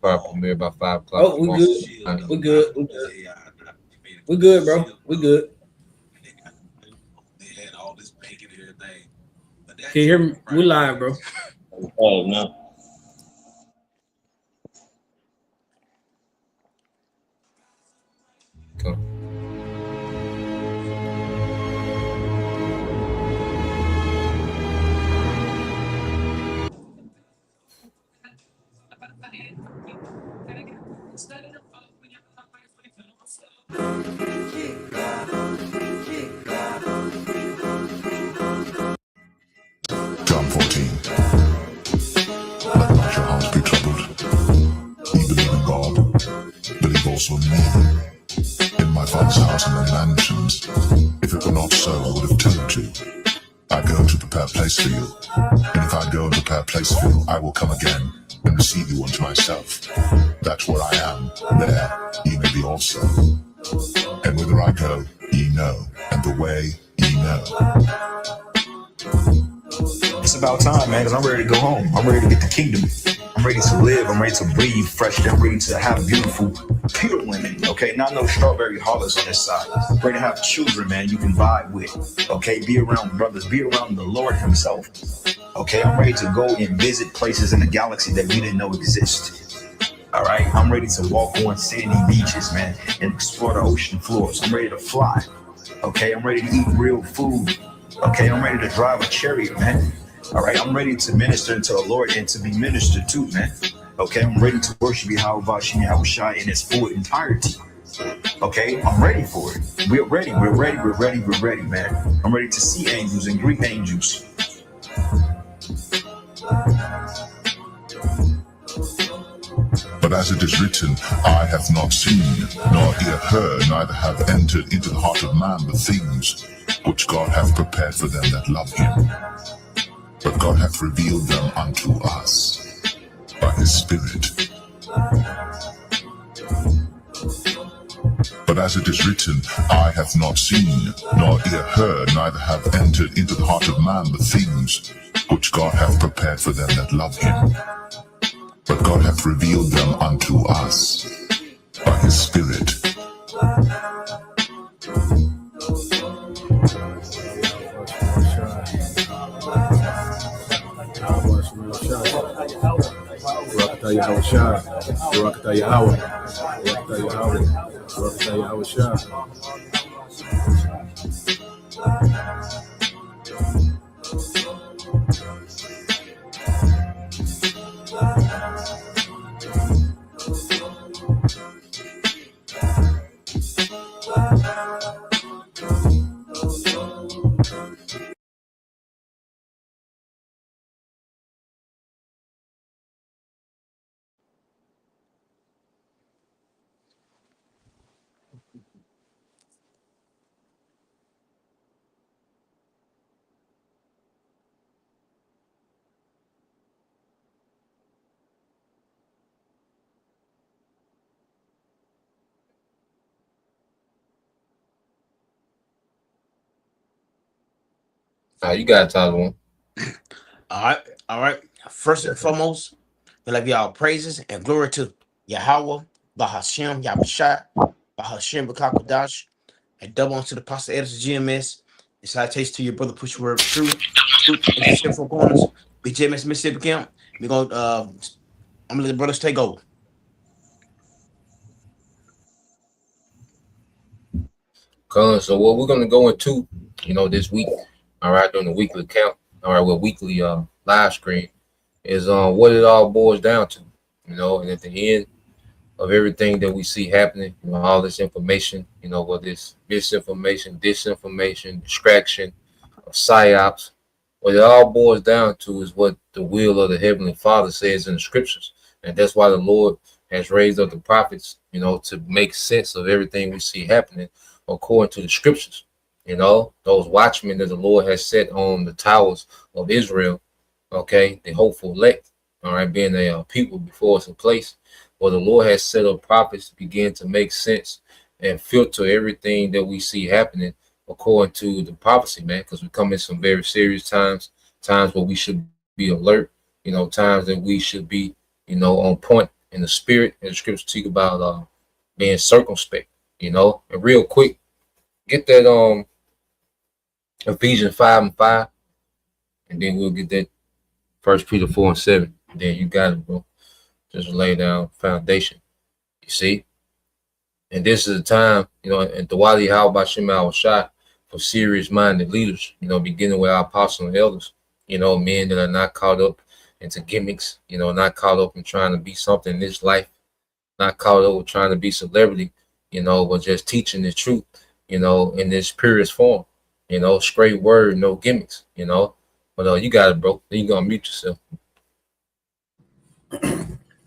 probably premiere about 5 o'clock Oh, we tomorrow. good. We good. We good. We good, bro. We good. Can you hear me? We live, bro. Oh no. Okay. John 14. Let not your hearts be troubled. Ye believe in God, believe also in me. In my Father's house are many mansions. If it were not so, I would have told you. I go to prepare a place for you. And if I go and prepare a place for you, I will come again and receive you unto myself. That where I am, there ye may be also. And whither I go, ye know, and the way ye know. It's about time, man, because I'm ready to go home. I'm ready to get the kingdom. I'm ready to live. I'm ready to breathe fresh. I'm ready to have beautiful, pure women, okay? Not no strawberry hollows on this side. I'm ready to have children, man, you can vibe with, okay? Be around brothers. Be around the Lord himself, okay? I'm ready to go and visit places in the galaxy that we didn't know exist. All right? I'm ready to walk on sandy beaches, man, and explore the ocean floors. I'm ready to fly, okay? I'm ready to eat real food. Okay, I'm ready to drive a chariot, man. All right, I'm ready to minister to the Lord and to be ministered to, man. Okay, I'm ready to worship Yahushua in its full entirety. Okay, I'm ready for it. We're ready, man. I'm ready to see angels and greet angels. But as it is written, eye hath not seen, nor ear heard, neither have entered into the heart of man the things which God hath prepared for them that love him. But God hath revealed them unto us by his Spirit. But as it is written, eye hath not seen, nor ear heard, neither have entered into the heart of man the things which God hath prepared for them that love him. But God hath revealed them unto us by his Spirit. Barakatah Yahushua, Barakatah Yahweh, Barakatah Yahweh, Barakatah Yahushua. You got Tyler one. All right. First and foremost, we like y'all praises and glory to Yahweh, Bahashem, Yahushua, Bahashem, Bakakodash, and double onto the Pastor Edison GMS. And salutations to your brother, Push Word Truth, and the Four Corners, BJMS Mississippi Camp. We're going I'm gonna let the brothers take over. So what we're gonna go into, this week, all right, during the weekly count, all right, well, weekly live stream is what it all boils down to, and at the end of everything that we see happening, all this information, whether it's misinformation, disinformation, distraction, of psyops, what it all boils down to is what the will of the Heavenly Father says in the scriptures. And that's why the Lord has raised up the prophets, to make sense of everything we see happening according to the scriptures. Those watchmen that the Lord has set on the towers of Israel, okay, the hopeful elect, all right, being a people before us in place. Well, the Lord has set up prophets to begin to make sense and filter everything that we see happening according to the prophecy, man, because we come in some very serious times where we should be alert, times that we should be, on point in the spirit, and the scriptures speak about being circumspect, you know. And real quick, get that Ephesians 5:5, and then we'll get that 1 Peter 4:7. Then you got it, bro. Just lay down foundation. You see? And this is a time, you know, and Dawali How by Shema Shai for serious minded leaders, you know, beginning with our apostles and elders, you know, men that are not caught up into gimmicks, you know, not caught up in trying to be something in this life, not caught up with trying to be celebrity, you know, but just teaching the truth, you know, in this purest form, you know, straight word, no gimmicks, you know. But you got it, bro. Then you gonna mute yourself.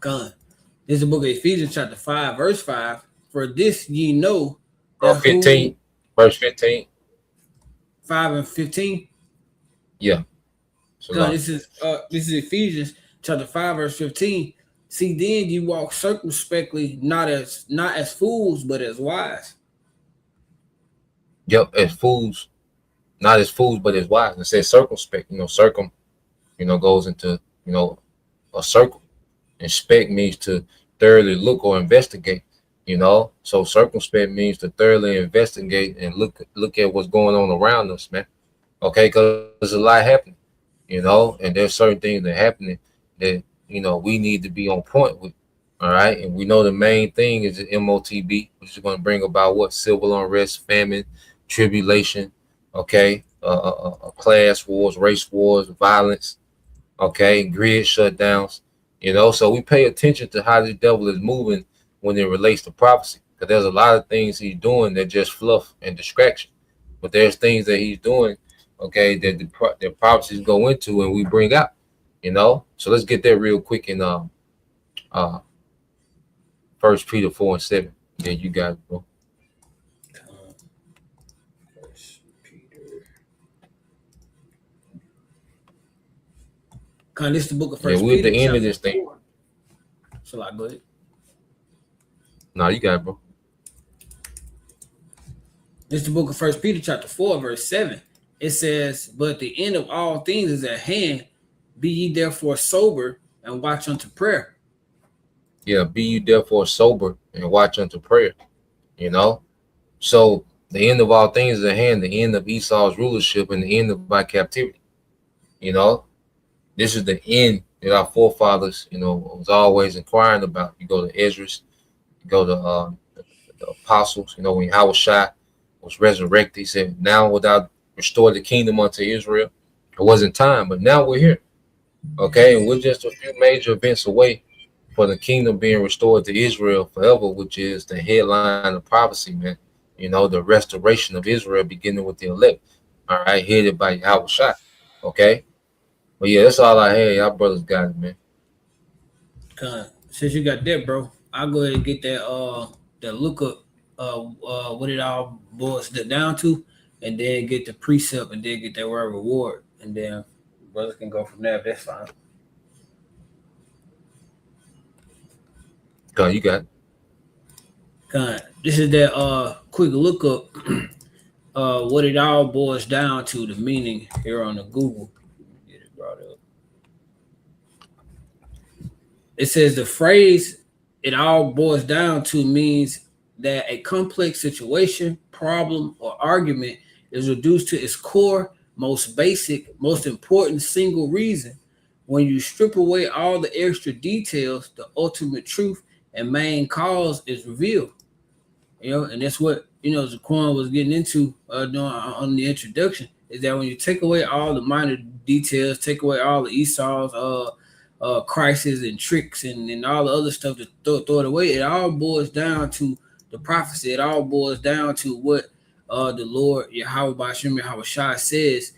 God. This is the book of Ephesians, chapter 5, verse 5. For this ye know that 15, verse 15. 5 and 15. Yeah. So God, this is Ephesians chapter 5, verse 15. See, then you walk circumspectly, not as fools, but as wise. Yep, as fools, not as fools, but as wise. It says circumspect, you know, circum, you know, goes into, you know, a circle. And spec means to thoroughly look or investigate, you know. So circumspect means to thoroughly investigate and look at what's going on around us, man. Okay, because there's a lot happening, you know, and there's certain things that are happening that, you know, we need to be on point with. All right. And we know the main thing is the MOTB, which is going to bring about what? Civil unrest, famine, tribulation, okay, class wars, race wars, violence, okay, grid shutdowns. You know, so we pay attention to how the devil is moving when it relates to prophecy, because there's a lot of things he's doing that just fluff and distraction, but there's things that he's doing, okay, that the prophecies go into and we bring out, you know. So let's get that real quick in 1 Peter 4:7. Yeah, you got it, bro. This is the book of First Yeah, we're at Peter. the end of this thing. Shall I go ahead? No, you got it, bro. This is the book of First Peter, chapter 4, verse 7. It says, but the end of all things is at hand. Be ye therefore sober and watch unto prayer. Yeah, be you therefore sober and watch unto prayer, you know. So the end of all things is at hand, the end of Esau's rulership and the end of my captivity, you know. This is the end that our forefathers, you know, was always inquiring about. You go to Ezra, you go to the apostles, you know, when Yahushua was resurrected, he said, now without restore the kingdom unto Israel, it wasn't time, but now we're here. Okay, and we're just a few major events away for the kingdom being restored to Israel forever, which is the headline of prophecy, man. You know, the restoration of Israel beginning with the elect, all right, headed by Yahushua. Okay. But yeah, that's all I had. Y'all brothers got it, man. Since you got that, bro, I'll go ahead and get that look up what it all boils down to, and then get the precept, and then get that word reward, and then brothers can go from there if that's fine. God, you got it. This is that quick look up what it all boils down to, the meaning here on the Google. Get it brought up. It says the phrase "it all boils down to" means that a complex situation, problem, or argument is reduced to its core, most basic, most important single reason. When you strip away all the extra details, the ultimate truth and main cause is revealed. You know, and that's what, you know, Zaquan was getting into on the introduction, is that when you take away all the minor details, take away all the Esau's crisis and tricks and all the other stuff, to throw it away, it all boils down to the prophecy. It all boils down to what the Lord Yahweh Bashim Yahushua says,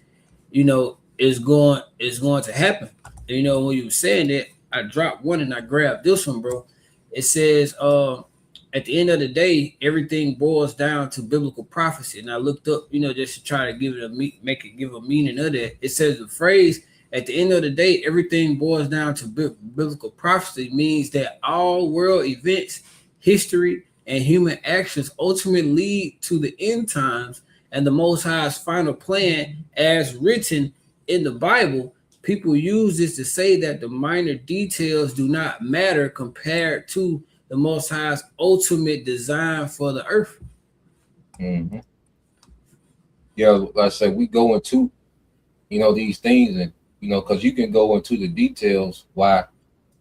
you know, is going to happen. And, you know, when you were saying that, I dropped one and I grabbed this one, bro. It says at the end of the day, everything boils down to biblical prophecy. And I looked up, you know, just to try to give it give a meaning of that. It says the phrase, at the end of the day, everything boils down to biblical prophecy, means that all world events, history, and human actions ultimately lead to the end times and the Most High's final plan as written in the Bible People use this to say that the minor details do not matter compared to the Most High's ultimate design for the earth. Mm-hmm. Yeah, like I said, we go into, these things, and because you can go into the details why,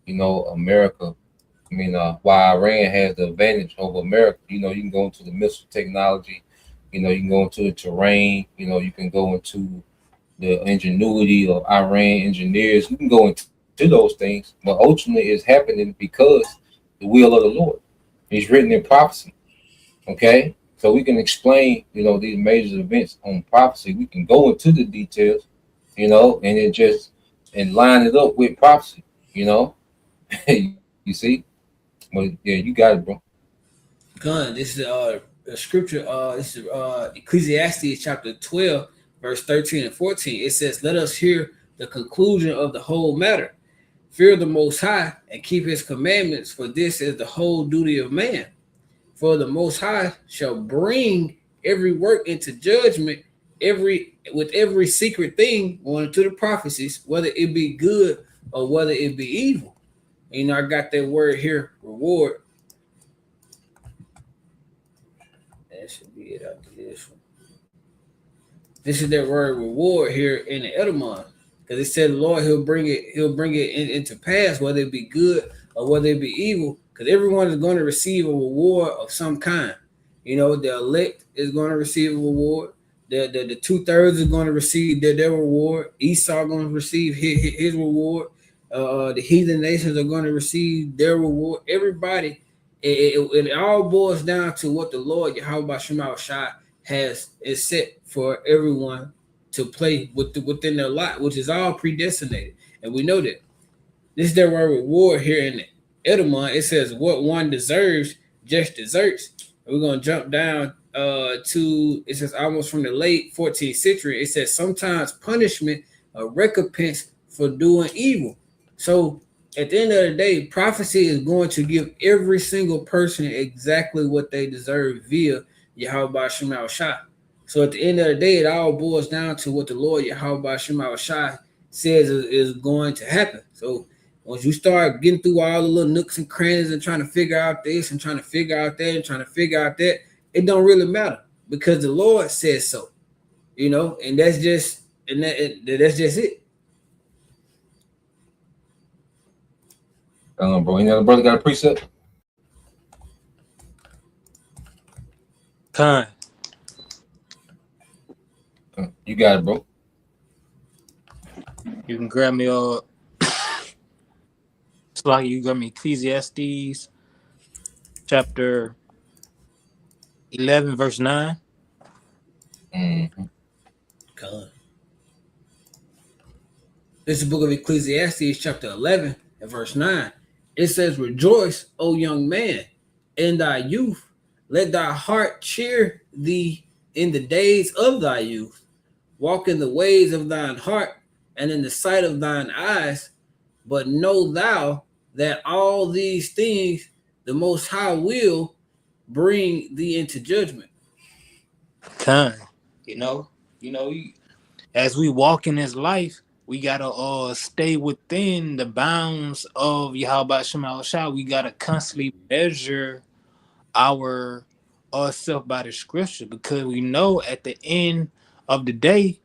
America. Why Iran has the advantage over America. You can go into the missile technology. You can go into the terrain. You can go into the ingenuity of Iran engineers. You can go into those things, but ultimately it's happening because the will of the Lord. It's written in prophecy. Okay, so we can explain, these major events on prophecy. We can go into the details, and line it up with prophecy. You see. But yeah, you got it, bro. Gun. This is a scripture. This is Ecclesiastes chapter 12, verse 13 and 14. It says, "Let us hear the conclusion of the whole matter. Fear the Most High and keep His commandments, for this is the whole duty of man. For the Most High shall bring every work into judgment, with every secret thing going to the prophecies, whether it be good or whether it be evil." I got that word here, reward. That should be it after this one. This is that word reward here in the Edamon. Because it said the Lord, he'll bring it into pass, whether it be good or whether it be evil, because everyone is going to receive a reward of some kind. The elect is going to receive a reward. The 2/3 is going to receive their reward. Esau going to receive his reward. The heathen nations are going to receive their reward. Everybody, it all boils down to what the Lord Yahweh Shema Shai is set for everyone to play within their lot, which is all predestinated, and we know that. This is their word reward here in Edom. It says what one deserves just deserts. We're gonna jump down to, it says almost from the late 14th century. It says sometimes punishment a recompense for doing evil. So at the end of the day, prophecy is going to give every single person exactly what they deserve via Yahweh Shema Shai. So at the end of the day, it all boils down to what the Lord Yahweh Shema Shai says is going to happen. So once you start getting through all the little nooks and crannies and trying to figure out this and trying to figure out that and trying to figure out that, it don't really matter because the Lord says so, and that's just it. Bro, any other brother got a precept? Con. You got it, bro. You can grab me it's like you got me Ecclesiastes chapter 11 verse 9. Mm-hmm. God. This is the book of Ecclesiastes chapter 11 and verse 9. It says, "Rejoice, O young man, in thy youth. Let thy heart cheer thee in the days of thy youth. Walk in the ways of thine heart and in the sight of thine eyes. But know thou that all these things the Most High will bring thee into judgment." Con. As we walk in this life, we gotta stay within the bounds of Yahweh Shema Shai. We gotta constantly measure ourselves by the scripture, because we know at the end of the day,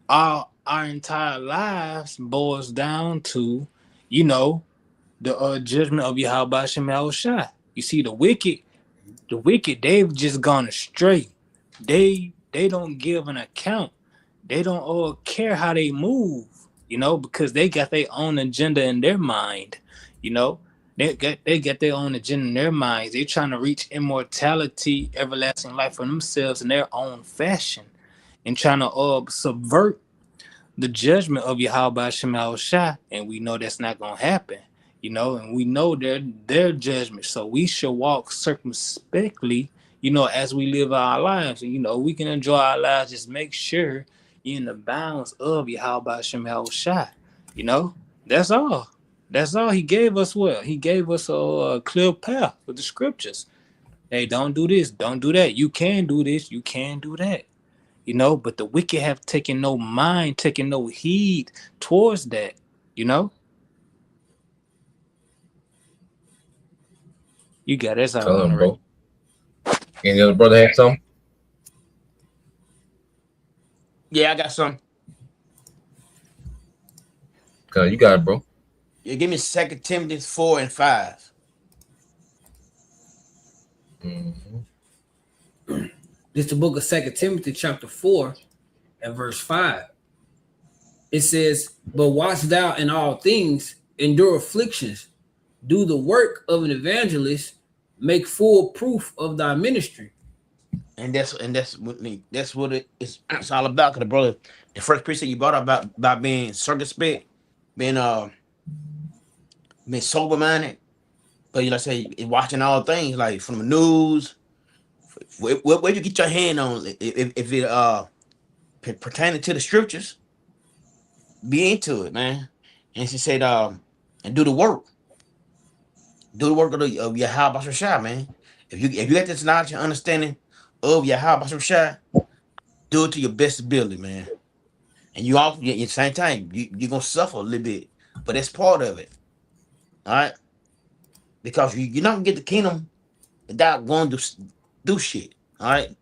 our entire lives boils down to, the judgment of Yahweh Shema Shai. You see, the wicked, they've just gone astray. They don't give an account. They don't care how they move, because they got their own agenda in their mind. They got their own agenda in their minds. They're trying to reach immortality, everlasting life for themselves in their own fashion, and trying to subvert the judgment of Yahweh Shema Shai. And we know that's not gonna happen, and we know their judgment. So we should walk circumspectly, as we live our lives. And we can enjoy our lives, just make sure you're in the bounds of Yahweh Shema Shai. That's all. That's all. He gave us He gave us a clear path with the scriptures. Hey, don't do this, don't do that. You can do this, you can do that. you know, but the wicked have taken no mind, taken no heed towards that, you know. You got it. That's all I Tell want him, to read. bro. Any other brother have something? Yeah, I got some. Cause you got it, bro. Yeah, give me 2 Timothy 4 and 5. Mm-hmm. This is the book of 2 Timothy chapter 4 and verse 5. It says, but watch thou in all things, endure afflictions, do the work of an evangelist, make full proof of thy ministry. And that's what it's all about. Cause the brother, the first precept you brought up about being circumspect, being sober minded, but you like say watching all things like from the news, where you get your hand on if it pertaining to the scriptures, be into it, man. And she said and do the work of Yahweh Shah, man. If you got this knowledge and understanding of Yahweh Shah, do it to your best ability, man. And you also at the same time you're gonna suffer a little bit, but that's part of it. All right, because you're not gonna get the kingdom without going to do shit. All right,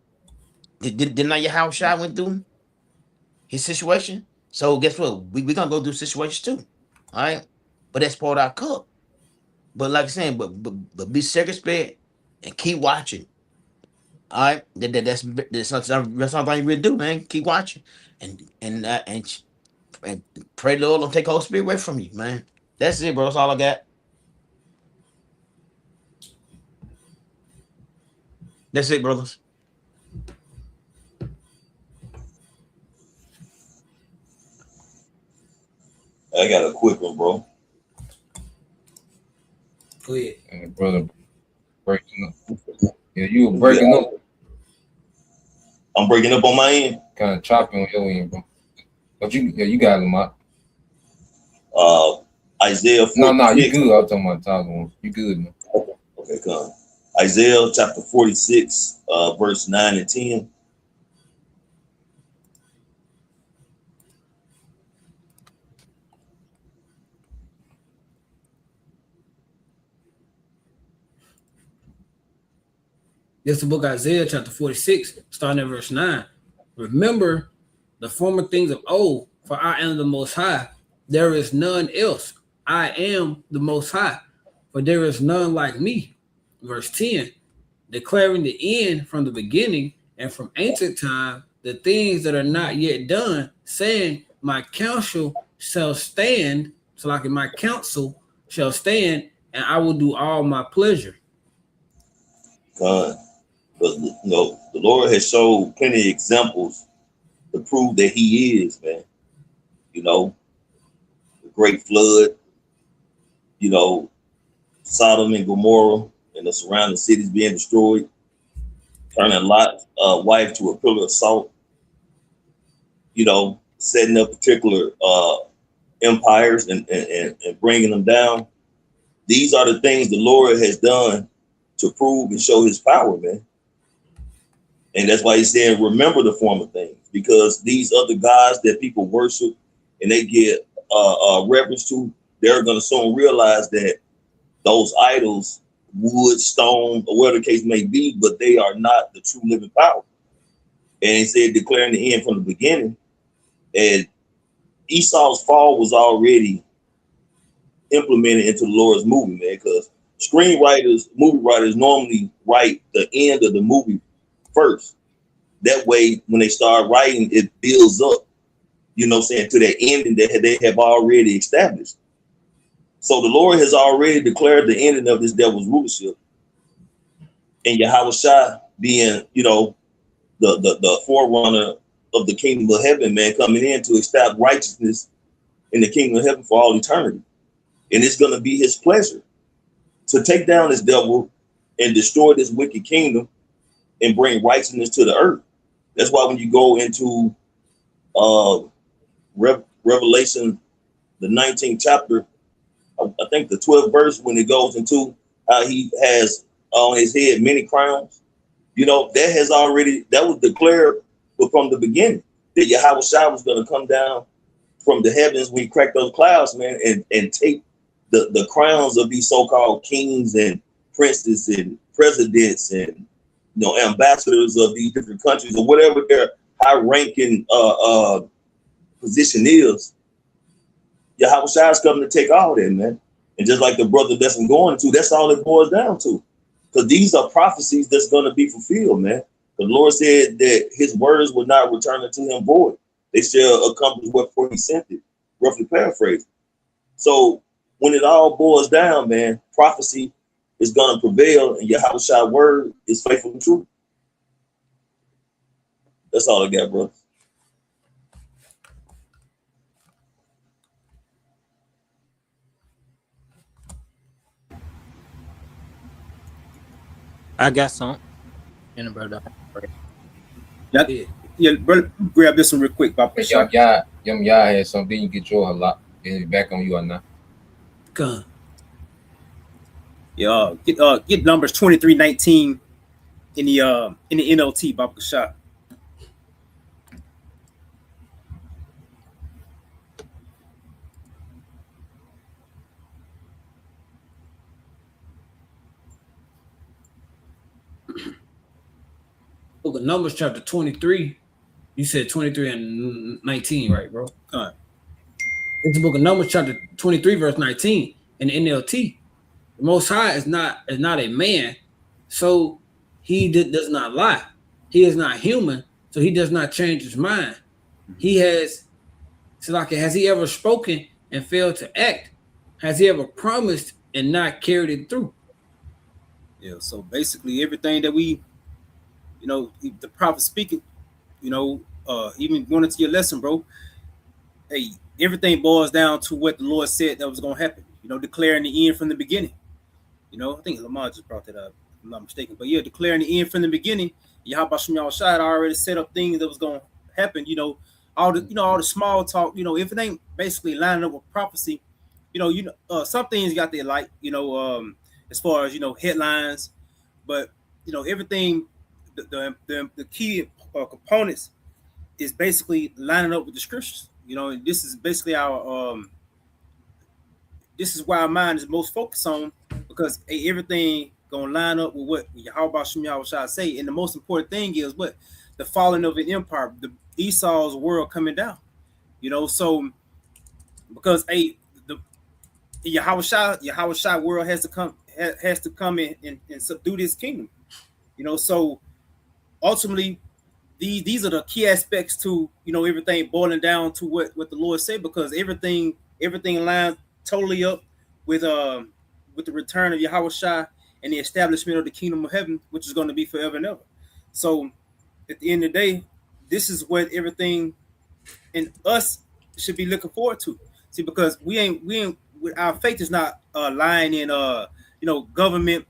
did not Yahweh Shai went through his situation? So guess what? We gonna go through situations too. All right, but that's part of our cup. But like I'm saying, but be circumspect and keep watching. All right, that's something you really do, man. Keep watching and pray the Lord don't take the Holy Spirit away from you, man. That's it, bro. That's all I got. That's it, brothers. I got a quick one, bro. Go ahead. And brother breaking up. Yeah, you were breaking up. I'm breaking up on my end. Kind of chopping on your end, bro. But you got them out. Isaiah 46. No, you good. I'm talking about the one. You good, man. Okay, come. Isaiah chapter 46, verse 9 and 10. This is the book of Isaiah chapter 46, starting at verse 9. Remember the former things of old, for I am the Most High. There is none else. I am the Most High, for there is none like me. Verse 10, declaring the end from the beginning and from ancient time, the things that are not yet done, saying, my counsel shall stand, so like my counsel shall stand, and I will do all my pleasure. God. But the Lord has showed plenty of examples to prove that He is, man. You know, the great flood, you know, Sodom and Gomorrah and the surrounding cities being destroyed, turning Lot's wife to a pillar of salt, you know, setting up particular empires and bringing them down. These are the things the Lord has done to prove and show His power, man. And that's why He's saying, remember the former things, because these other gods that people worship and they get reverence to, they're going to soon realize that those idols, wood, stone, or whatever the case may be, but they are not the true living power. And He said, declaring the end from the beginning. And Esau's fall was already implemented into the Lord's movie, man, because screenwriters, movie writers normally write the end of the movie first. That way, when they start writing, it builds up, you know, saying to that ending that they have already established. So the Lord has already declared the ending of this devil's rulership, and Yahweh Shai being, you know, the forerunner of the kingdom of heaven, man, coming in to establish righteousness in the kingdom of heaven for all eternity. And it's going to be His pleasure to take down this devil and destroy this wicked kingdom and bring righteousness to the earth. That's why when you go into Revelation, the 19th chapter, I think the 12th verse, when it goes into how He has on His head many crowns, you know, that was declared was from the beginning, that Yahweh Shai was going to come down from the heavens when he cracked those clouds, man, and take the crowns of these so-called kings and princes and presidents and ambassadors of these different countries or whatever their high-ranking position is. Yahweh Shai is coming to take all that, man. And just like the brother that's I'm going to, that's all it boils down to. Because these are prophecies that's going to be fulfilled, man. The Lord said that his words will not return unto him void. They shall accomplish wherefore he sent it, roughly paraphrased. So when it all boils down, man, prophecy is going to prevail and Yahweh Shai word is faithful and true. That's all I got, bro. I got some. And brother. Yeah, brother, grab this one real quick, Papa. Y'all had something. You get your halak. Then back on you or not. Gun. Yeah, get numbers 23:19 in the NLT, Papa Shah. Book of Numbers, chapter 23. You said 23 and 19, right, bro? It's the book of Numbers, chapter 23, verse 19, in the NLT. The Most High is not a man, so he does not lie. He is not human, so he does not change his mind. He has, has he ever spoken and failed to act? Has he ever promised and not carried it through? Yeah, so basically everything that we, the prophet speaking, even going into your lesson, bro, hey, everything boils down to what the Lord said that was going to happen, declaring the end from the beginning. I think Lamar just brought that up, if I'm not mistaken. But yeah, declaring the end from the beginning, Yahweh Shai already set up things that was going to happen, all the small talk, if it ain't basically lining up with prophecy, some things got their light, as far as, headlines, but, everything, the key components is basically lining up with the scriptures, and this is basically our, this is why our mind is most focused on, because everything gonna line up with what Yahweh Shai say, and the most important thing is what the falling of an empire, the Esau's world coming down, so because the Yahweh Shai world has to come in and subdue this kingdom, so ultimately these are the key aspects to everything boiling down to what the Lord said, because everything lines totally up with the return of Yahweh Shai and the establishment of the kingdom of heaven, which is going to be forever and ever. So at the end of the day, this is what everything in us should be looking forward to. See, because we ain't our faith is not lying in government,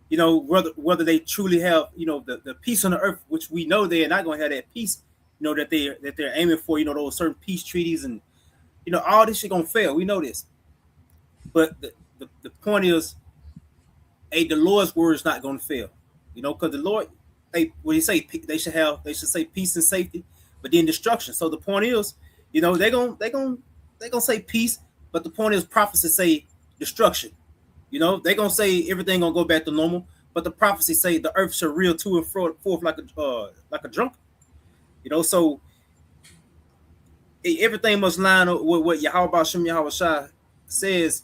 whether they truly have the peace on the earth, which we know they're not going to have that peace, that they're aiming for, those certain peace treaties, and all this shit gonna fail. We know this, but the point is, the Lord's word is not going to fail, because the Lord, what he say, they should say peace and safety, but then destruction. So the point is, they're gonna say peace, but the point is, prophecy say destruction. They're gonna say everything gonna go back to normal, but the prophecy say the earth shall reel to and forth like a drunk. So everything must line up with what Yahweh Shai says,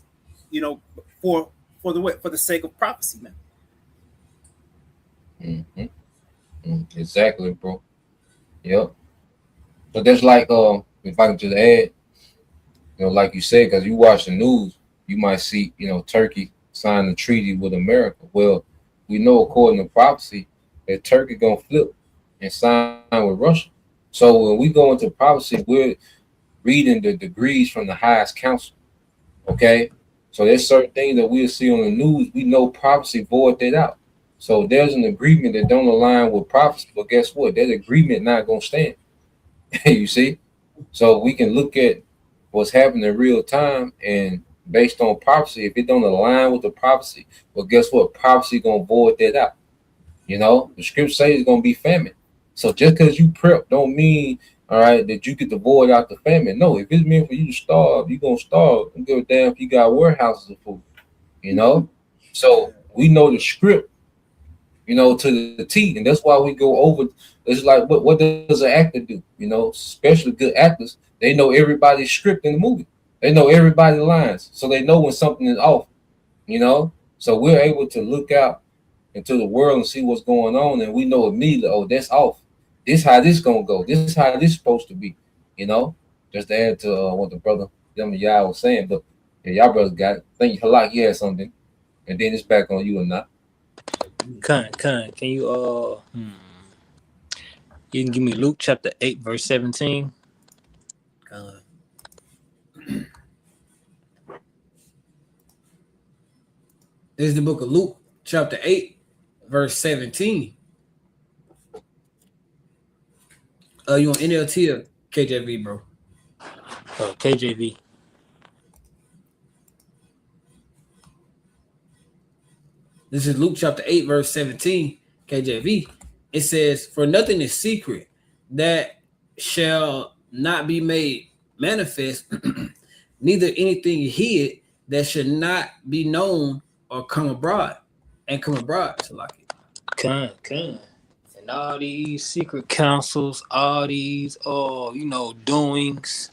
for the sake of prophecy, man. Exactly, bro. Yep. So that's like, if I can just add, like you said, because you watch the news, you might see, Turkey sign a treaty with America. Well, we know according to prophecy that Turkey gonna flip and sign with Russia. So when we go into prophecy, we're reading the degrees from the highest council. Okay, so there's certain things that we'll see on the news. We know prophecy void that out. So there's an agreement that don't align with prophecy, but guess what? That agreement not gonna stand. You see, so we can look at what's happening in real time, and based on prophecy, if it don't align with the prophecy, well, guess what? Prophecy gonna void that out. The scripture says it's gonna be famine. So just because you prep don't mean, all right, that you get the void out the famine. No, if it's meant for you to starve, you're gonna starve. Don't give a damn if you got warehouses of food, you know? So we know the script, you know, to the T, and that's why we go over. It's like what does an actor do? You know, especially good actors, they know everybody's script in the movie. They know everybody's lines, so they know when something is off, you know. So we're able to look out into the world and see what's going on, and we know immediately, oh, that's off. This how this gonna go. This is how this supposed to be, you know. Just to add to what the brother y'all was saying, but yeah, y'all brothers got it. Think Halak, he had something, and then it's back on you or not. Can you you can give me Luke chapter 8 verse 17? This is the book of Luke, chapter 8, verse 17. You on NLT or KJV, bro? KJV. This is Luke chapter 8, verse 17, KJV. It says, "For nothing is secret that shall not be made manifest, neither anything hid that should not be known or come abroad." So like it. And all these secret counsels, all these doings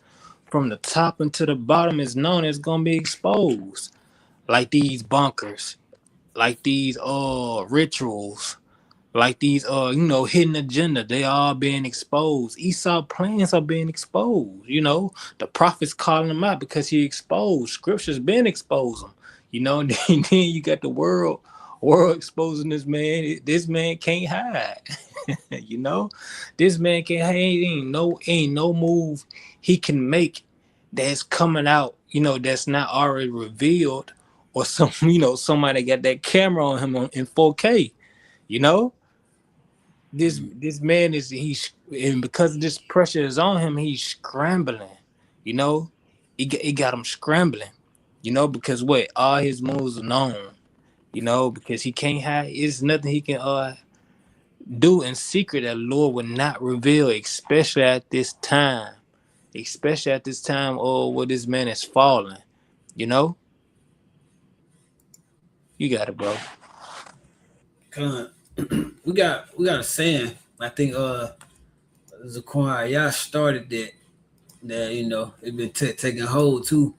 from the top into the bottom is known as gonna be exposed. Like these bunkers, like these rituals, like these hidden agenda, they all being exposed. Esau plans are being exposed. You know, the prophets calling them out because he exposed. Scripture's been exposing them. You know, and then you got the world exposing this man. This man can't hide. You know, this man can't hide. Ain't no move he can make that's coming out, that's not already revealed, or somebody got that camera on him in 4K. You know, this man and because this pressure is on him, he's scrambling. You know, it got him scrambling. You know, because all his moves are known. You know, because he can't hide. It's nothing he can do in secret that the Lord would not reveal, especially at this time. Where this man is falling. You know? You got it, bro. We got a saying. I think Zaquan Ayash started that it's been taking hold too.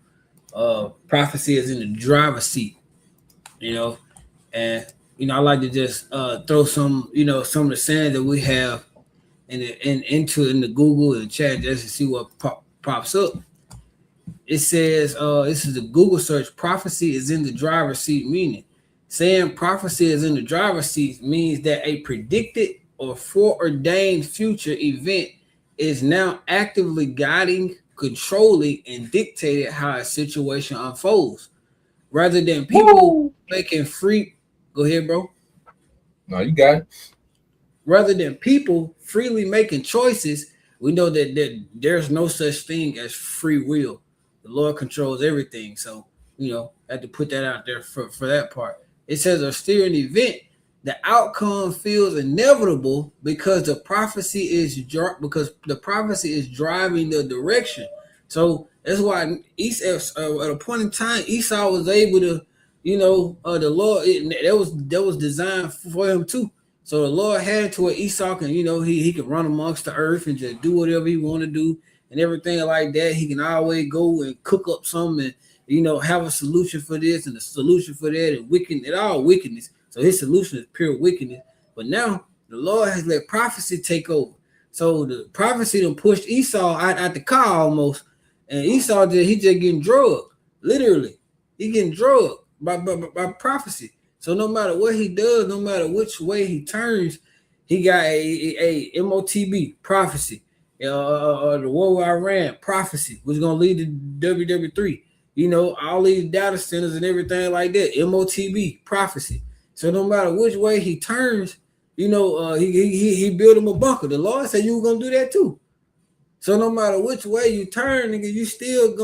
Prophecy is in the driver's seat, and I like to just throw some some of the sayings that we have in the Google and chat just to see what pops up. It says this is the Google search: prophecy is in the driver's seat, meaning saying prophecy is in the driver's seat means that a predicted or foreordained future event is now actively guiding, controlling, and dictating how a situation unfolds, rather than people making free. Go ahead, bro. No, you got it. Rather than people freely making choices, we know that there's no such thing as free will. The Lord controls everything. So, I had to put that out there for that part. It says a steering event, the outcome feels inevitable because the prophecy is driving the direction. So that's why at a point in time, Esau was able to, the Lord that was designed for him too. So the Lord had to where Esau can, he can run amongst the earth and just do whatever he want to do and everything like that. He can always go and cook up something and, have a solution for this and a solution for that and wickedness. So his solution is pure wickedness. But now the Lord has let prophecy take over. So the prophecy done pushed Esau out the car almost. And Esau he just getting drugged. Literally. He getting drugged by prophecy. So no matter what he does, no matter which way he turns, he got a MOTB prophecy. The war with Iran prophecy, which is gonna lead to WW3. All these data centers and everything like that. MOTB prophecy. So no matter which way he turns, he built him a bunker. The Lord said you were gonna do that too. So no matter which way you turn, nigga, you still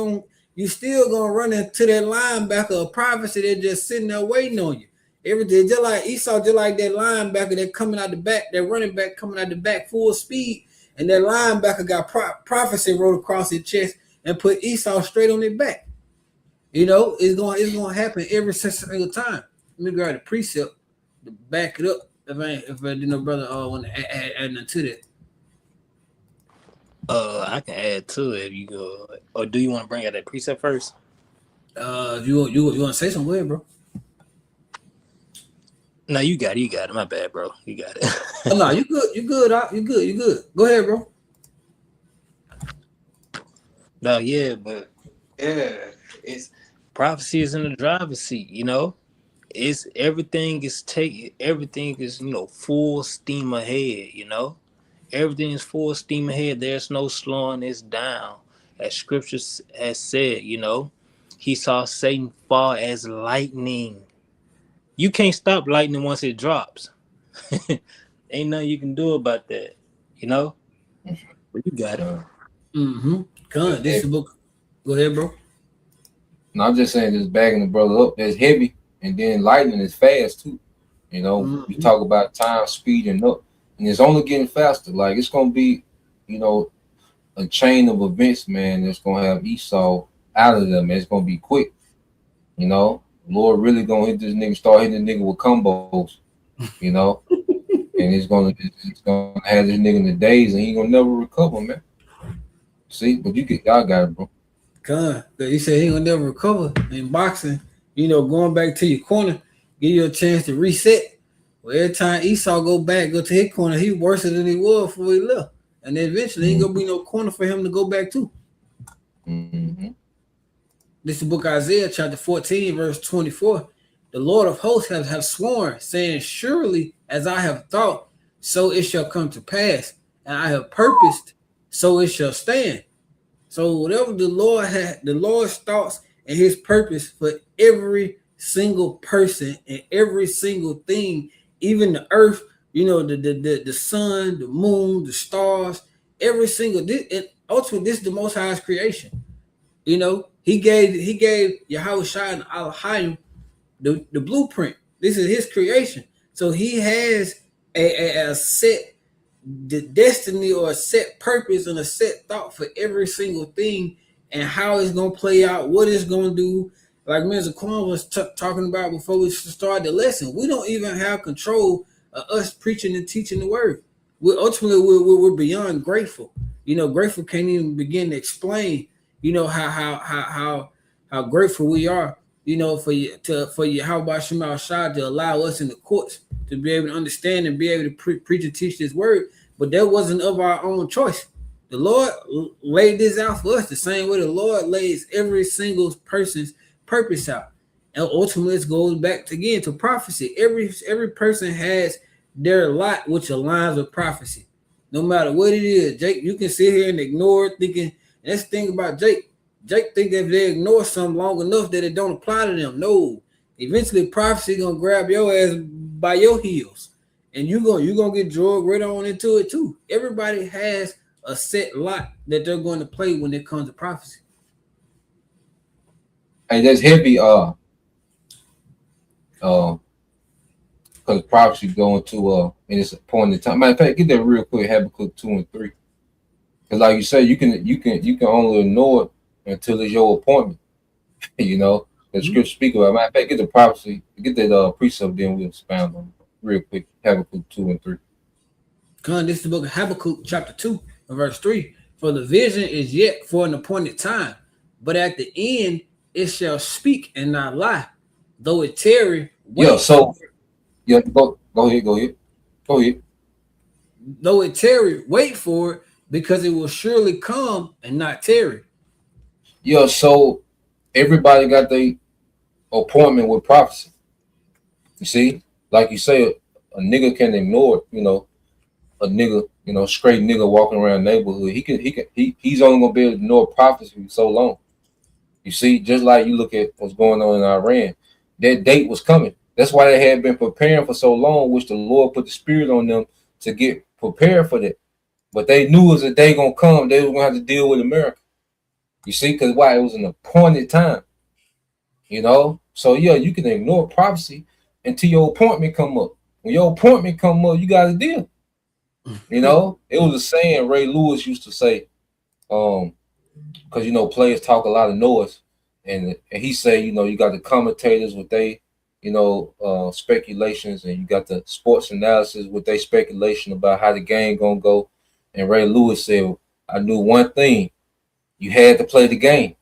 gonna run into that linebacker of prophecy that's just sitting there waiting on you. Everything just like Esau, just like that linebacker that coming out the back, that running back coming out the back full speed, and that linebacker got prophecy wrote across his chest and put Esau straight on their back. You know, it's gonna happen every single time. Let me grab the precept to back it up. If I did no brother want to add nothing to that. I can add to it if you go, or do you want to bring out that precept first? If you want to say something, go ahead, bro. No, you got it. My bad, bro. You got it. Oh, no, you good. You good. Go ahead, bro. No, yeah, but yeah, it's prophecy is in the driver's seat. You know, it's everything is full steam ahead. You know, everything is full steam ahead. There's no slowing this down, as Scripture has said. You know, he saw Satan fall as lightning. You can't stop lightning once it drops. Ain't nothing you can do about that, you know? But you got it. Mm-hmm. Good. This is the book. Go ahead, bro. No, I'm just saying, just bagging the brother up. That's heavy, and then lightning is fast too. You know, we talk about time speeding up, and it's only getting faster. Like it's gonna be, you know, a chain of events, man. That's gonna have Esau out of them. It's gonna be quick. You know, Lord really gonna hit this nigga, start hitting the nigga with combos. You know, and it's gonna have this nigga in the days, and he gonna never recover, man. See, but y'all got it, bro. God, he said he gonna never recover in boxing. You know, going back to your corner, give you a chance to reset. Well, every time Esau go to his corner, he worse than he was before he left, and then eventually ain't gonna be no corner for him to go back to. Mm-hmm. This is the book of Isaiah, chapter 14, verse 24. The Lord of hosts have sworn, saying, surely as I have thought, so it shall come to pass, and I have purposed, so it shall stand. So whatever the Lord's thoughts and his purpose for every single person and every single thing, even the earth, you know, the sun, the moon, the stars, every single, and ultimately this is the Most High's creation. You know, he gave Yahushua and Al-Hayim the blueprint. This is his creation. So he has a set destiny or a set purpose and a set thought for every single thing and how it's going to play out, what it's going to do. Like Mr. Quan was talking about before we started the lesson, we don't even have control of us preaching and teaching the word. We're beyond grateful. You know, grateful can't even begin to explain, you know, how grateful we are, you know, for Yahweh Shema Shah to allow us in the courts to be able to understand and be able to preach and teach this word. But that wasn't of our own choice. The Lord laid this out for us the same way the Lord lays every single person's purpose out. And ultimately it goes back again to prophecy. Every person has their lot which aligns with prophecy. No matter what it is, Jake, you can sit here and ignore it thinking, and that's the thing about Jake. Jake think that if they ignore something long enough that it don't apply to them. No. Eventually prophecy gonna grab your ass by your heels. And you're gonna get dragged right on into it too. Everybody has a set lot that they're going to play when it comes to prophecy. Hey, that's heavy, because prophecy going to and it's a point in time. Matter of fact, get that real quick, Habakkuk 2 and 3. Because like you say, you can only ignore it until it's your appointment. You know, the scripture speak about. Matter of fact, get the prophecy, get that precept, then we'll expound on it real quick. Habakkuk 2 and 3. This is the book of Habakkuk, chapter 2, verse 3. For the vision is yet for an appointed time, but at the end it shall speak and not lie. Though it tarry, go ahead. Though it tarry, wait for it, because it will surely come and not tarry. Yeah, so everybody got their appointment with prophecy. You see, like you say, a nigga can ignore it, you know, a nigga, you know, straight nigga walking around the neighborhood. He's only gonna be able to ignore prophecy for so long. You see, just like you look at what's going on in Iran, that date was coming. That's why they had been preparing for so long, which the Lord put the spirit on them to get prepared for that. But they knew as a day gonna come, they were gonna have to deal with America. You see, because why? It was an appointed time. You know, so yeah, you can ignore prophecy, until your appointment come up. When your appointment come up, you got a deal. You know, it was a saying Ray Lewis used to say, because you know players talk a lot of noise, and he say, you know, you got the commentators with they, you know, speculations, and you got the sports analysis with their speculation about how the game gonna go. And Ray Lewis said, I knew one thing: you had to play the game.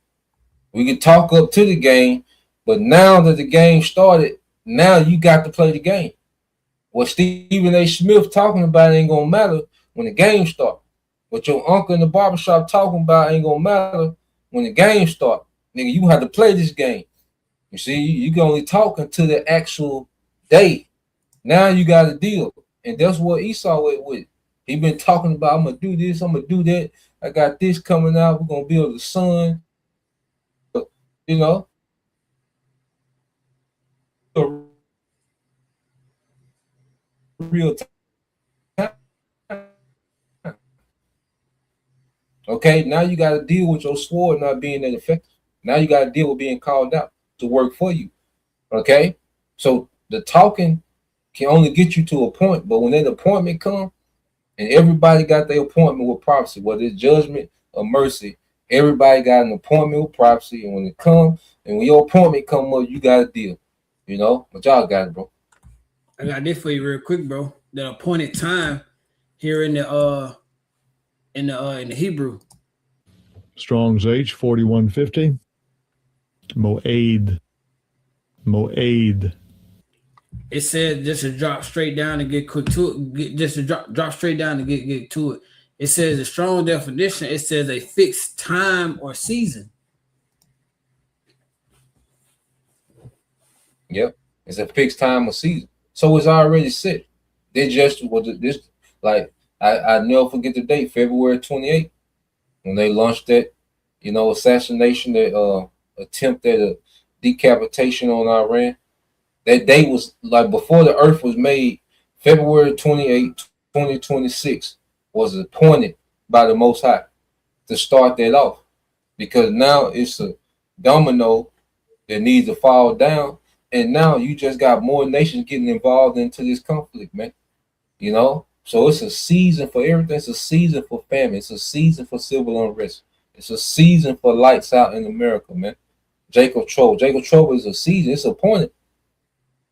We could talk up to the game, but now that the game started, now you got to play the game. What Stephen A. Smith talking about ain't gonna matter when the game starts. What your uncle in the barbershop talking about ain't gonna matter when the game starts. Nigga, you have to play this game. You see, you can only talk until the actual day. Now you got a deal. And that's what Esau went with. He been talking about, I'm gonna do this, I'm gonna do that. I got this coming out, we're gonna build the sun. You know. Real time. Okay, now you got to deal with your sword not being that effective. Now you got to deal with being called out to work for you. Okay, so the talking can only get you to a point, but when that appointment comes, and everybody got their appointment with prophecy, whether it's judgment or mercy, everybody got an appointment with prophecy, and when it comes, and when your appointment come up, you got a deal. You know, but y'all got it, bro. I got this for you real quick, bro. That appointed time here in the Hebrew. Strong's H 4150. Moed. It said just to drop straight down and get quick to it. Just to drop straight down and get to it. It says a strong definition. It says a fixed time or season. Yep, it's a fixed time or season. So it's already set. They just this like I never forget the date, February 28th, when they launched that, you know, assassination, that attempt at a decapitation on Iran. That date was like before the earth was made. February 28th, 2026 was appointed by the Most High to start that off, because now it's a domino that needs to fall down. And now you just got more nations getting involved into this conflict, man. You know? So it's a season for everything. It's a season for famine. It's a season for civil unrest. It's a season for lights out in America, man. Jacob Trouble is a season. It's appointed.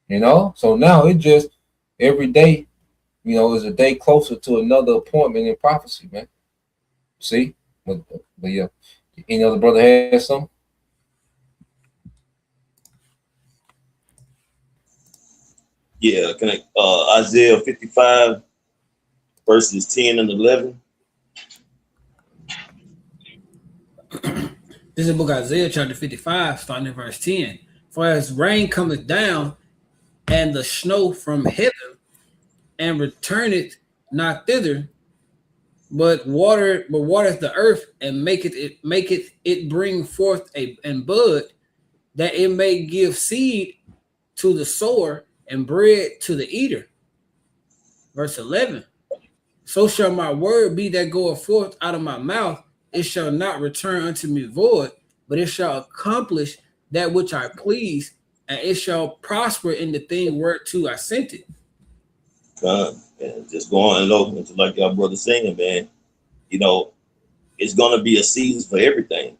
You know? So now it just, every day, you know, is a day closer to another appointment in prophecy, man. See? But yeah. Any other brother has something? Yeah, can I, Isaiah 55 verses 10 and 11. This is the book of Isaiah chapter 55, starting at verse 10. For as rain cometh down, and the snow from heaven, and returneth not thither, but watereth the earth, and maketh it bring forth and bud, that it may give seed to the sower and bread to the eater. Verse 11. So shall my word be that goeth forth out of my mouth. It shall not return unto me void, but it shall accomplish that which I please, and it shall prosper in the thing whereto I sent it. And just going low into like your brother saying, man, you know, it's gonna be a season for everything.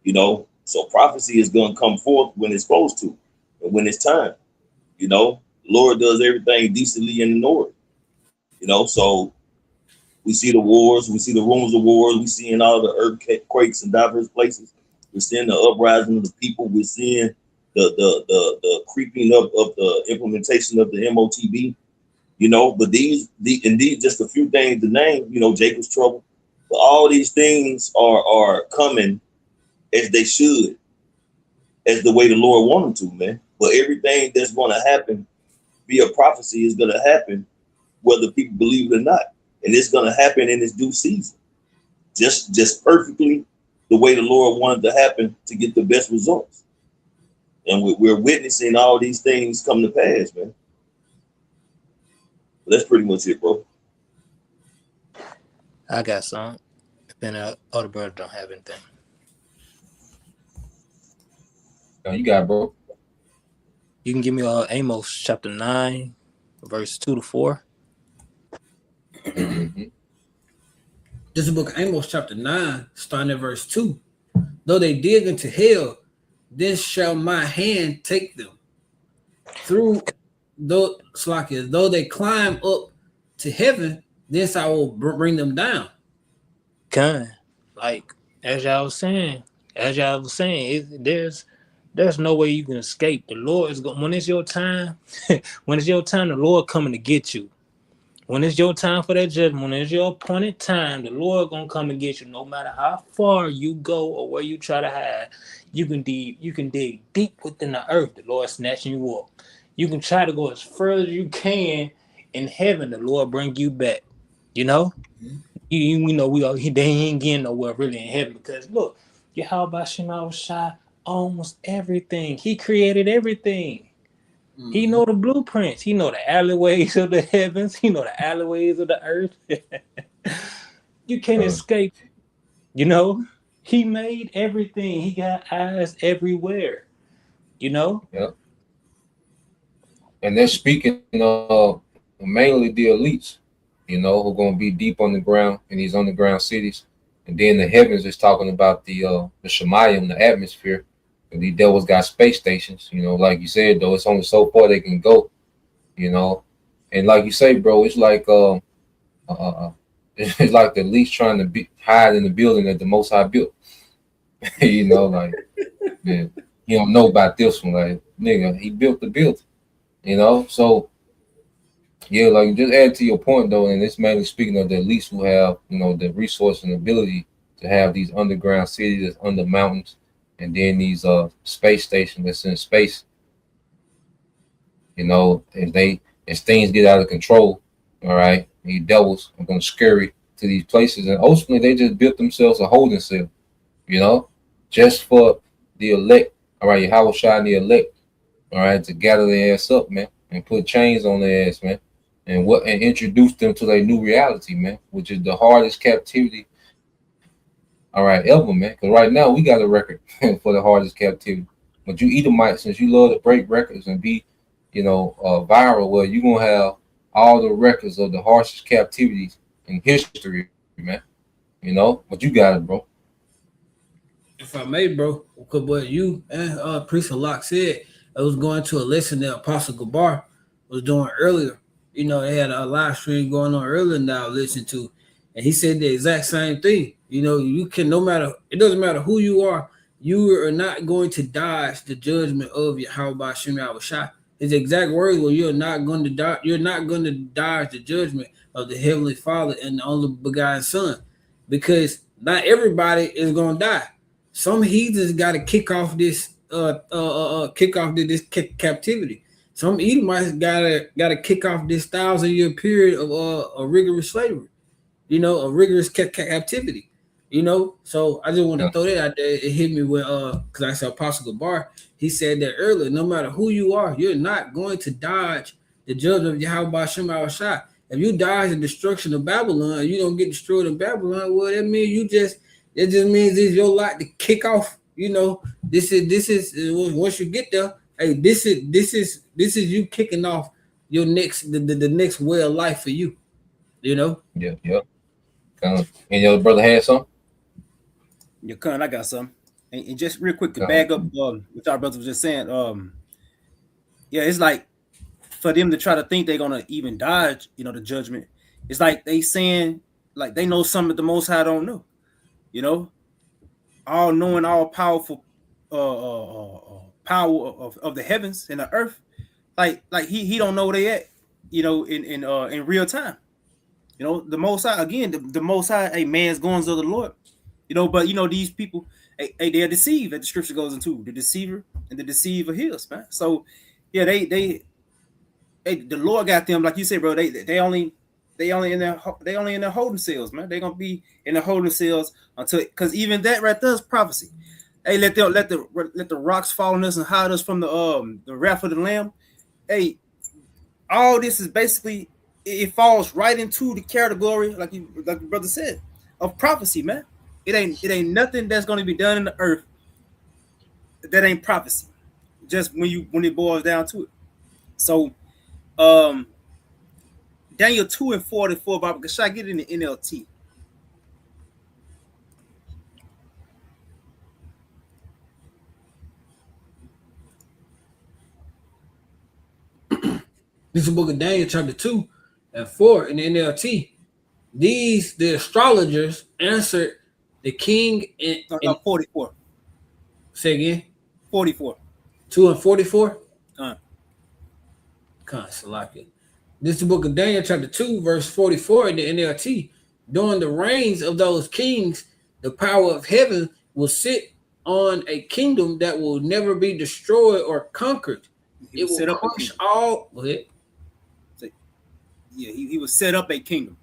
You know, so prophecy is gonna come forth when it's supposed to, and when it's time. You know, the Lord does everything decently in the Lord. You know, so we see the wars, we see the rumors of wars, we see in all the earthquakes in diverse places. We're seeing the uprising of the people. We're seeing the creeping up of the implementation of the MOTB. You know, but these just a few things to name. You know, Jacob's trouble. But all these things are coming as they should, as the way the Lord wanted to, man. But everything that's going to happen via prophecy is going to happen whether people believe it or not. And it's going to happen in its due season. Just perfectly the way the Lord wanted to happen to get the best results. And we're witnessing all these things come to pass, man. But that's pretty much it, bro. I got some. Then other brothers don't have anything. You got it, bro. You can give me Amos chapter 9, verse 2-4. Mhm. This is the book of Amos, chapter 9, starting at verse 2. Though they dig into hell, then shall my hand take them. Though they climb up to heaven, thence I will bring them down. Like as y'all was saying, there's no way you can escape. The Lord is going when it's your time. When it's your time, the Lord coming to get you. When it's your time for that judgment, when it's your appointed time, the Lord gonna come and get you. No matter how far you go or where you try to hide, you can dig deep within the earth. The Lord snatching you up. You can try to go as further as you can in heaven. The Lord bring you back. You know, we know they ain't getting nowhere really in heaven because look, Yahweh Shema Shai owns everything. He created everything. He know the blueprints. He know the alleyways of the heavens. He know the alleyways of the earth. You can't escape. You know, he made everything. He got eyes everywhere. You know? Yep. And they're speaking of mainly the elites, you know, who are going to be deep on the ground in these underground cities. And then the heavens is talking about the Shemayim, the atmosphere. And these devils got space stations, you know, like you said, though, it's only so far they can go, you know. And like you say, bro, it's like it's like the elites trying to hide in the building that the Most High built. You know, like, man, you don't know about this one. Like, nigga, he built the building, you know. So, yeah, like, just add to your point, though, and it's mainly speaking of the elites who have, you know, the resource and ability to have these underground cities that's under mountains, and then these space stations that's in space. You know, as things get out of control, all right, these devils are going to scurry to these places, and ultimately they just built themselves a holding cell, you know, just for the elect, all right, Yahweh Shai and the elect, all right, to gather their ass up, man, and put chains on their ass, man, and introduce them to their new reality, man, which is the hardest captivity, all right, ever, man, because right now we got a record for the hardest captivity. But you Edomites, since you love to break records and be, you know, viral, well, you're going to have all the records of the harshest captivities in history, man, you know, but you got it, bro. If I may, bro, because what you and Priest Halak said, I was going to a lesson that Apostle Gabar was doing earlier. You know, they had a live stream going on earlier now, listen to, and he said the exact same thing. You know, you can, no matter, it doesn't matter who you are not going to dodge the judgment of Yahweh Shem Yahushua. His exact words were, you're not going to dodge the judgment of the Heavenly Father and the only begotten Son, because not everybody is going to die. Some heathens got to kick off this captivity. Some Edomites gotta kick off this 1,000-year period of a rigorous slavery, you know, a rigorous captivity, you know. So I just want to throw that out there. It hit me when because I said Apostle Gabar, he said that earlier. No matter who you are, you're not going to dodge the judgment of Yahweh Shem Yahushua. If you dodge the destruction of Babylon, you don't get destroyed in Babylon. Well, that means it just means it's your lot to kick off. You know, this is once you get there. Hey, this is you kicking off your next the next way of life for you. You know. Yeah. And your brother had some. Your con, I got some. And just real quick to bag up what our brother was just saying. Yeah, it's like for them to try to think they're gonna even dodge, you know, the judgment. It's like they saying like they know something that the Most High don't know. You know, all knowing, all powerful, power of the heavens and the earth. Like he don't know where they at. You know, in real time. You know, the Most High again. The Most High, a man's goings of the Lord. You know, but you know these people, they're deceived. That the scripture goes into the deceiver and the deceiver heals, man. So yeah, they the Lord got them, like you said, bro. They only in their holding cells, man. They're gonna be in the holding cells until, because even that right there is prophecy. Hey, let the rocks fall on us and hide us from the wrath of the Lamb. Hey, all this is basically, it falls right into the category, like your brother said, of prophecy, man. It ain't nothing that's going to be done in the earth that ain't prophecy. just when it boils down to it. So Daniel 2:44, Baba, should I get it in the NLT? This is the book of Daniel, chapter 2 and 4 in the NLT. These, the astrologers, answered the king in 44. Say again? 44. 2 and 44? Uh. Salaki. This is the book of Daniel, chapter 2, verse 44 in the NLT. During the reigns of those kings, the power of heaven will sit on a kingdom that will never be destroyed or conquered. It will crush all. Go ahead. Yeah, he will set up a kingdom.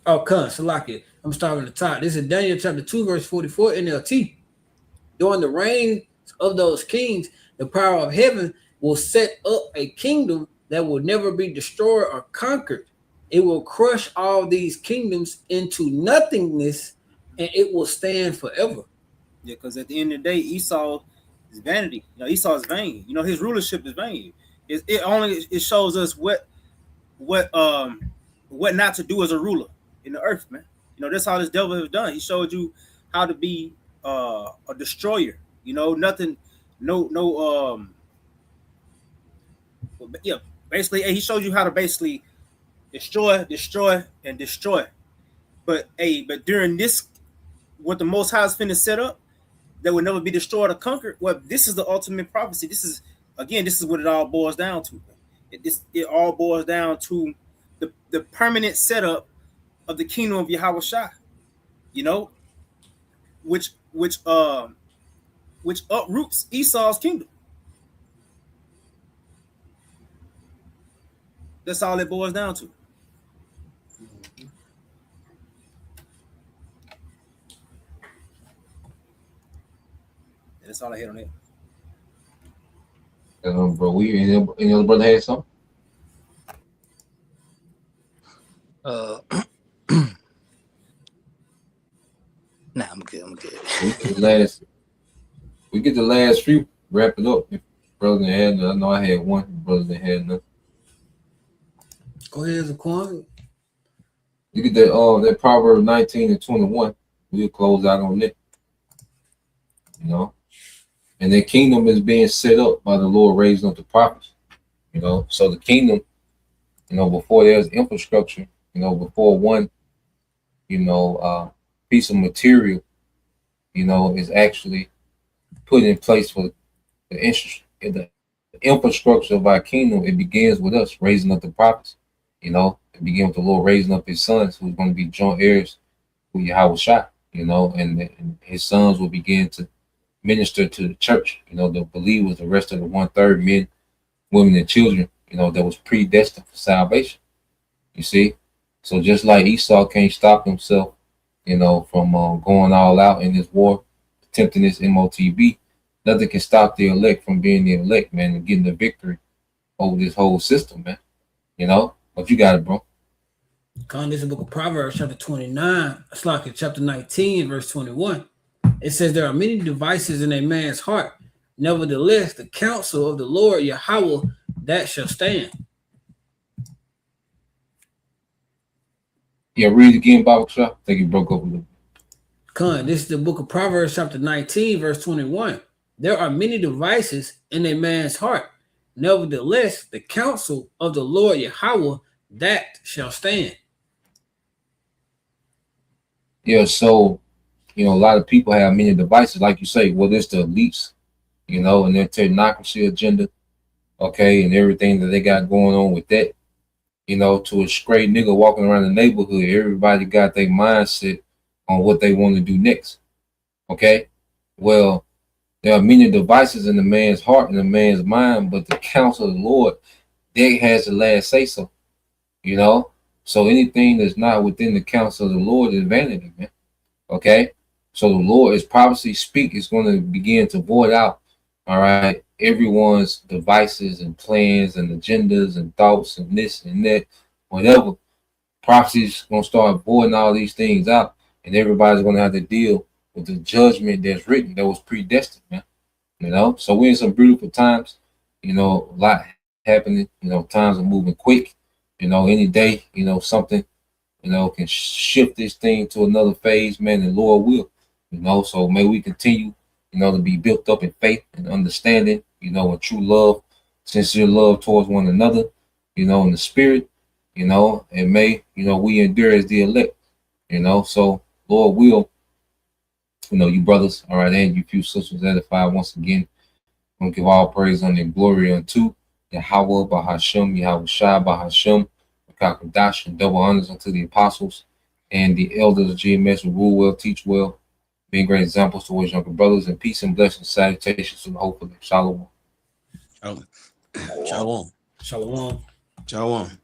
Oh, Salaki. I'm starting at the top. This is Daniel chapter 2, verse 44 NLT. During the reign of those kings, the power of heaven will set up a kingdom that will never be destroyed or conquered. It will crush all these kingdoms into nothingness, and it will stand forever. Yeah, because at the end of the day, Esau is vanity. You know, Esau is vain. You know, his rulership is vain. It shows us what not to do as a ruler in the earth, man. You know, that's how this devil has done. He showed you how to be a destroyer. You know, nothing, yeah. Basically, he showed you how to basically destroy. But during this, what the Most High is finna set up, that will never be destroyed or conquered. Well, this is the ultimate prophecy. This is what it all boils down to. It all boils down to the permanent setup of the kingdom of Yahweh Shai. You know, which uproots Esau's kingdom. That's all it boils down to. That's all I had on it. Bro, any other brother had something? Nah, I'm good. We get the last few. Wrap it up. If brothers had none, I know I had one. Brothers that had none. Go ahead, Zaquan. You get that Proverbs 19 and 21. We'll close out on it. You know, and the kingdom is being set up by the Lord raising up the prophets. You know, so the kingdom, you know, before there's infrastructure, you know, before one, you know, piece of material, you know, is actually put in place for the infrastructure of our kingdom. It begins with us raising up the prophets. You know, it begins with the Lord raising up his sons who's going to be joint heirs with Yahweh Shai, you know, and his sons will begin to minister to the church, you know, the believers, the rest of the 1/3 men, women, and children, you know, that was predestined for salvation. You see? So just like Esau can't stop himself, you know, from going all out in this war, attempting this MOTB, nothing can stop the elect from being the elect, man, and getting the victory over this whole system, man. You know? But you got it, bro. This is the book of Proverbs, chapter 29. It's like in chapter 19, verse 21. It says, there are many devices in a man's heart. Nevertheless, the counsel of the Lord Yahweh, that shall stand. Yeah, read it again, Bible Shah. I think you broke up a little. This is the book of Proverbs, chapter 19, verse 21. There are many devices in a man's heart. Nevertheless, the counsel of the Lord Yahweh, that shall stand. Yeah, so, you know, a lot of people have many devices, like you say, well, it's the elites, you know, and their technocracy agenda, okay, and everything that they got going on with that, you know, to a straight nigga walking around the neighborhood, everybody got their mindset on what they want to do next, okay? Well, there are many devices in the man's heart and the man's mind, but the counsel of the Lord, that has the last say so, you know? So anything that's not within the counsel of the Lord is vanity, man, okay? So the Lord, as prophecy speak, is going to begin to void out, all right, everyone's devices and plans and agendas and thoughts and this and that, whatever. Prophecy's going to start voiding all these things out, and everybody's going to have to deal with the judgment that's written, that was predestined, man. You know, so we're in some beautiful times. You know, a lot happening. You know, times are moving quick. You know, any day, you know, something, you know, can shift this thing to another phase, man, and Lord will. You know, so may we continue, you know, to be built up in faith and understanding, you know, and true love, sincere love towards one another, you know, in the spirit, you know, and may, you know, we endure as the elect, you know, so Lord will, you know, you brothers, all right, and you few sisters edified once again. I'm gonna give all praise and glory unto Yahweh, Bahashem, Yahweh Shai, Bahashem, Kakadash, and double honors unto the apostles and the elders of GMS who rule well, teach well, being great examples towards younger brothers, and peace and blessings, salutations to the hopeful. Shalom. Shalom. Shalom. Shalom.